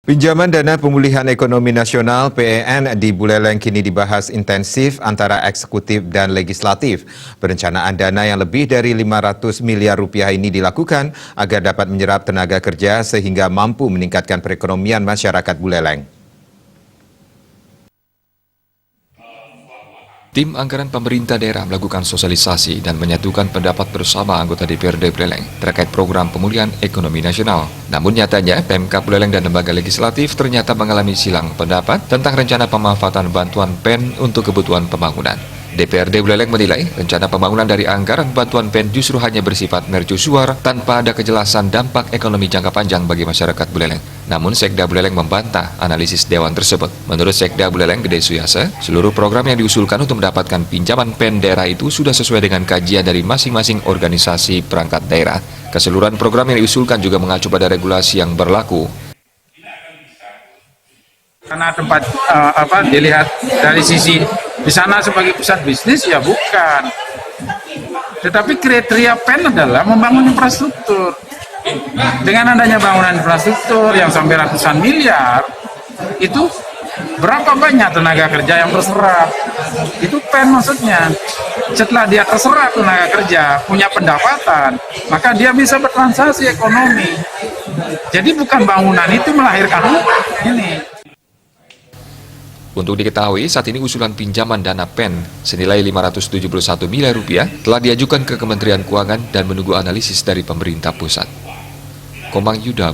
Pinjaman dana pemulihan ekonomi nasional (PEN) di Buleleng kini dibahas intensif antara eksekutif dan legislatif. Perencanaan dana yang lebih dari 500 miliar rupiah ini dilakukan agar dapat menyerap tenaga kerja sehingga mampu meningkatkan perekonomian masyarakat Buleleng. Tim anggaran pemerintah daerah melakukan sosialisasi dan menyatukan pendapat bersama anggota DPRD Buleleng terkait program pemulihan ekonomi nasional. Namun nyatanya, Pemkab Buleleng dan lembaga legislatif ternyata mengalami silang pendapat tentang rencana pemanfaatan bantuan PEN untuk kebutuhan pembangunan. DPRD Buleleng menilai rencana pembangunan dari anggaran bantuan PEN justru hanya bersifat mercusuar tanpa ada kejelasan dampak ekonomi jangka panjang bagi masyarakat Buleleng. Namun Sekda Buleleng membantah analisis dewan tersebut. Menurut Sekda Buleleng Gede Suyase, seluruh program yang diusulkan untuk mendapatkan pinjaman PEN daerah itu sudah sesuai dengan kajian dari masing-masing organisasi perangkat daerah. Keseluruhan program yang diusulkan juga mengacu pada regulasi yang berlaku. Karena tempat dilihat dari sisi di sana sebagai pusat bisnis ya bukan. Tetapi kriteria PEN adalah membangun infrastruktur. Dengan adanya bangunan infrastruktur yang sampai ratusan miliar, itu berapa banyak tenaga kerja yang terserap? Itu PEN maksudnya. Setelah dia terserap tenaga kerja, punya pendapatan, maka dia bisa bertransaksi ekonomi. Jadi bukan bangunan itu melahirkan ini. Untuk diketahui, saat ini usulan pinjaman dana PEN senilai 571 miliar rupiah telah diajukan ke Kementerian Keuangan dan menunggu analisis dari pemerintah pusat. Komang Yuda